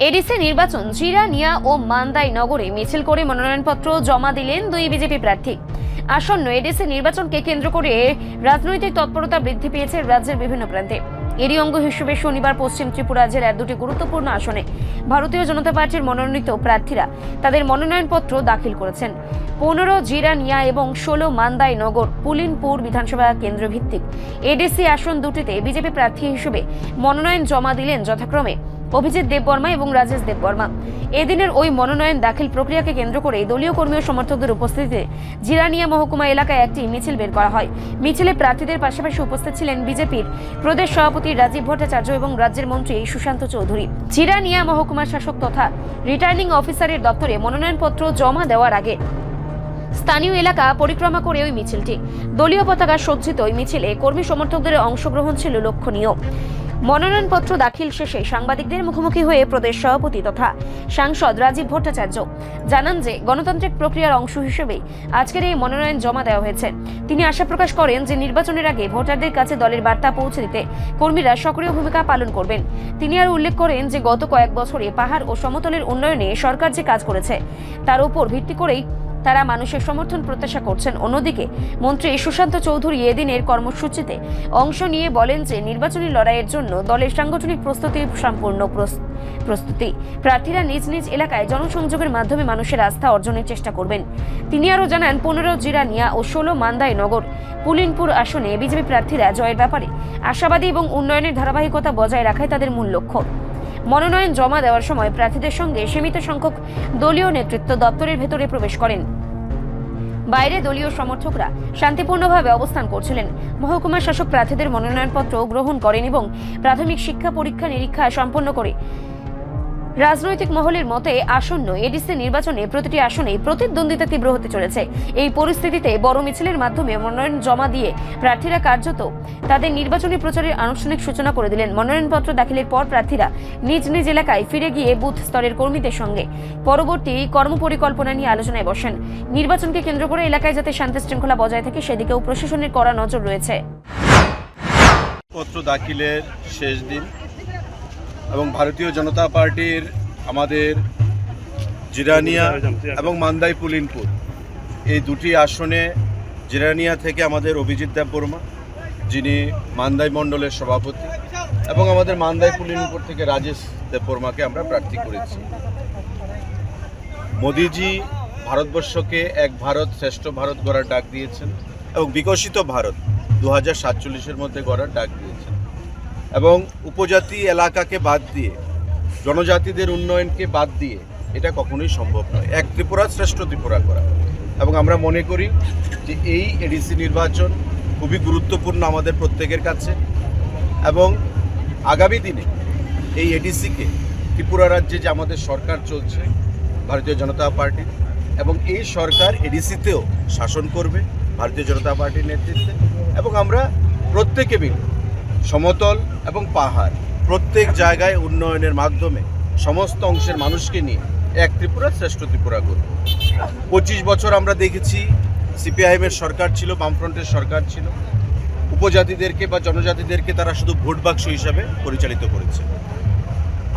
ADC নির্বাচন জিরানিয়া ও মান্দাই নগরে মিছিল করে মনোনয়নপত্র জমা দিলেন দুই বিজেপি প্রার্থী। আসন্ন এডিসি নির্বাচনকে কেন্দ্র করে রাজনৈতিক তৎপরতা বৃদ্ধি পেয়েছে রাজ্যের বিভিন্ন প্রান্তে। এরই অঙ্গ হিসেবে শনিবার পশ্চিম ত্রিপুরা জেলার দুটি গুরুত্বপূর্ণ আসনে ভারতীয় জনতা পার্টির মনোনীত প্রার্থীরা তাদের মনোনয়নপত্র দাখিল করেছেন। 15 জিরানিয়া এবং 16 মান্দাই নগর পুলিনপুর বিধানসভা কেন্দ্র ভিত্তিক এডিসি আসন দুটিতে বিজেপি প্রার্থী হিসেবে মনোনয়ন জমা দিলেন যথাক্রমে অভিজিৎ দেববর্মা এবং রাজেশ দেববর্মা। এদিনের ওই মনোনয়ন দাখিল প্রক্রিয়াকে কেন্দ্র করে দলীয় কর্মী ও সমর্থকদের উপস্থিতিতে জিরানিয়া মহকুমা এলাকায় একটি মিছিল বের করা হয়। মিছিলে প্রার্থীদের পাশাপাশি উপস্থিত ছিলেন বিজেপির প্রদেশ সভাপতি রাজীব ভট্টাচার্য এবং রাজ্যের মন্ত্রী সুশান্ত চৌধুরী। জিরানিয়া মহকুমা শাসক তথা রিটার্নিং অফিসারের দপ্তরে মনোনয়নপত্র জমা দেওয়ার আগে স্থানীয় এলাকা পরিক্রমা করে ওই মিছিলটি দলীয় পতাকা সজ্জিত ওই মিছিলে কর্মী সমর্থকদের অংশগ্রহণ ছিল লক্ষণীয়। মনোনয়নপত্র দাখিল শেষে সাংবাদিকদের মুখোমুখি হয়ে প্রদেশ সভাপতি তথা সাংসদ রাজীব ভট্টাচার্য জানান যে গণতান্ত্রিক প্রক্রিয়ার অংশ হিসেবে আজকের এই মনোনয়ন জমা দেওয়া হয়েছে। তিনি আশা প্রকাশ করেন যে নির্বাচনের আগে ভোটারদের কাছে দলের বার্তা পৌঁছে দিতে কর্মীরা সক্রিয় ভূমিকা পালন করবেন। তিনি আরও উল্লেখ করেন যে গত কয়েক বছরে পাহাড় ও সমতলের উন্নয়নে সরকার যে কাজ করেছে তার উপর ভিত্তি করেই তারা মানুষের সমর্থন প্রত্যাশা করছেন। অন্যদিকে মন্ত্রী সুশান্ত চৌধুরী এদিনের কর্মসূচিতে অংশ নিয়ে বলেন যে নির্বাচনী লড়াইয়ের জন্য দলের সাংগঠনিক প্রস্তুতি সম্পূর্ণ প্রস্তুতি। প্রার্থীরা নিজ নিজ এলাকায় জনসংযোগের মাধ্যমে মানুষের আস্থা অর্জনের চেষ্টা করবেন। তিনি আরও জানান 15 জিরানিয়া ও 16 মান্দাই নগর পুলিনপুর আসনে বিজেপি প্রার্থীরা জয়ের ব্যাপারে আশাবাদী এবং উন্নয়নের ধারাবাহিকতা বজায় রাখাই তাদের মূল লক্ষ্য। মনোনয়ন জমা দেওয়ার সময় প্রার্থীদের সঙ্গে সীমিত সংখ্যক দলীয় নেতৃত্ব দপ্তরের ভেতরে প্রবেশ করেন। বাইরে দলীয় সমর্থকরা শান্তিপূর্ণভাবে অবস্থান করছিলেন। মহকুমা শাসক প্রার্থীদের মনোনয়নপত্র গ্রহণ করেন এবং প্রাথমিক শিক্ষা পরীক্ষা নিরীক্ষা সম্পন্ন করে রাজনৈতিক মহলের মতে আসন্ন এডিসি নির্বাচনে প্রতিটি আসনেই প্রতিদ্বন্দ্বিতা তীব্র হতে চলেছে। এই পরিস্থিতিতে বড় মিছিলের মাধ্যমে মনোনয়ন জমা দিয়ে প্রার্থীরা কার্যত তাদের নির্বাচনী প্রচারের আনুষ্ঠানিক সূচনা করে দিলেন। মনোনয়নপত্র দাখিলের পর প্রার্থীরা নিজ নিজ এলাকায় ফিরে গিয়ে বুথ স্তরের কর্মীদের সঙ্গে পরবর্তী কর্মপরিকল্পনা নিয়ে আলোচনায় বসেন। নির্বাচনকে কেন্দ্র করে এলাকায় যাতে শান্তি শৃঙ্খলা বজায় থাকে সেদিকেও প্রশাসনের কড়া নজর রয়েছে। পত্র দাখিলের শেষ দিন এবং ভারতীয় জনতা পার্টির আমাদের জিরানিয়া এবং মান্দাই পুলিনপুর এই দুটি আসনে জিরানিয়া থেকে আমাদের অভিজিৎ দেববর্মা যিনি মান্দাই মণ্ডলের সভাপতি এবং আমাদের মান্দাই পুলিনপুর থেকে রাজেশ দেববর্মাকে আমরা প্রার্থী করেছি। মোদিজি ভারতবর্ষকে এক ভারত শ্রেষ্ঠ ভারত গড়ার ডাক দিয়েছেন এবং বিকশিত ভারত 2047-এর মধ্যে গড়ার ডাক দিয়েছেন এবং উপজাতি এলাকাকে বাদ দিয়ে জনজাতিদের উন্নয়নকে বাদ দিয়ে এটা কখনোই সম্ভব নয়। এক ত্রিপুরা শ্রেষ্ঠ ত্রিপুরা করা এবং আমরা মনে করি যে এই এডিসি নির্বাচন খুবই গুরুত্বপূর্ণ আমাদের প্রত্যেকের কাছে এবং আগামী দিনে এই এডিসিকে ত্রিপুরা রাজ্যে যে আমাদের সরকার চলছে ভারতীয় জনতা পার্টি এবং এই সরকার এডিসিতেও শাসন করবে ভারতীয় জনতা পার্টির নেতৃত্বে এবং আমরা প্রত্যেকে মিলে সমতল এবং পাহাড় প্রত্যেক জায়গায় উন্নয়নের মাধ্যমে সমস্ত অংশের মানুষকে নিয়ে এক ত্রিপুরা শ্রেষ্ঠ ত্রিপুরা করব। 25 বছর আমরা দেখেছি সিপিআইএমের সরকার ছিল, বামফ্রন্টের সরকার ছিল, উপজাতিদেরকে বা জনজাতিদেরকে তারা শুধু ভোট বাক্স হিসাবে পরিচালিত করেছে।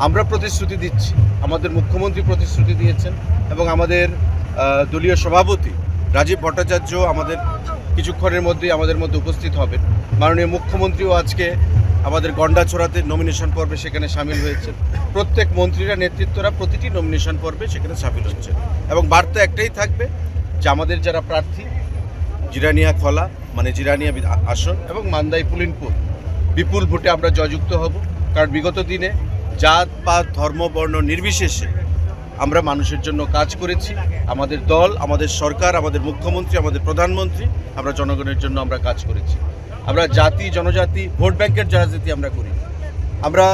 আমরা প্রতিশ্রুতি দিচ্ছি, আমাদের মুখ্যমন্ত্রী প্রতিশ্রুতি দিয়েছেন এবং আমাদের দলীয় সভাপতি রাজীব ভট্টাচার্য আমাদের কিছুক্ষণের মধ্যেই আমাদের মধ্যে উপস্থিত হবেন। মাননীয় মুখ্যমন্ত্রীও আজকে আমাদের গন্ডাছড়াতে নমিনেশন পর্বে সেখানে সামিল হয়েছে। প্রত্যেক মন্ত্রীরা নেতৃত্বরা প্রতিটি নমিনেশন পর্বে সেখানে সামিল হচ্ছে এবং বার্তা একটাই থাকবে যে আমাদের যারা প্রার্থী জিরানিয়া খলা মানে জিরানিয়া আসন এবং মান্দাই পুলিনপুর বিপুল ভোটে আমরা জয়যুক্ত হব। কারণ বিগত দিনে জাত পাত ধর্ম বর্ণ নির্বিশেষে আমরা মানুষের জন্য কাজ করেছি। আমাদের দল, আমাদের সরকার, আমাদের মুখ্যমন্ত্রী, আমাদের প্রধানমন্ত্রী, আমরা জনগণের জন্য আমরা কাজ করেছি। আমরা জাতি জনজাতি ভোট ব্যাংকের রাজনীতি আমরা করি। আমরা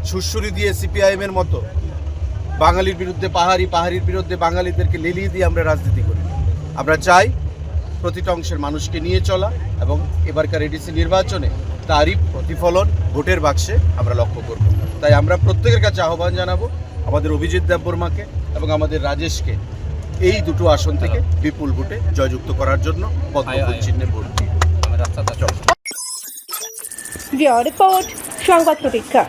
সুরসুরি দিয়ে সিপিআইএমের মতো বাঙালির বিরুদ্ধে পাহাড়ির বিরুদ্ধে বাঙালিদেরকে লেলিয়ে দিয়ে আমরা রাজনীতি করি। আমরা চাই প্রতিটা অংশের মানুষকে নিয়ে চলা এবং এবারকার এডিসি নির্বাচনে তারই প্রতিফলন ভোটের বাক্সে আমরা লক্ষ্য করব। তাই আমরা প্রত্যেকের কাছে আহ্বান জানাবো আমাদের অভিজিৎ দেববর্মাকে এবং আমাদের রাজেশকে এই দুটো আসন থেকে বিপুল ভোটে জয়যুক্ত করার জন্য পদ্ম চিহ্নে ভোট দিয়ে রিপোর্ট সংবাদ প্রতীক্ষা।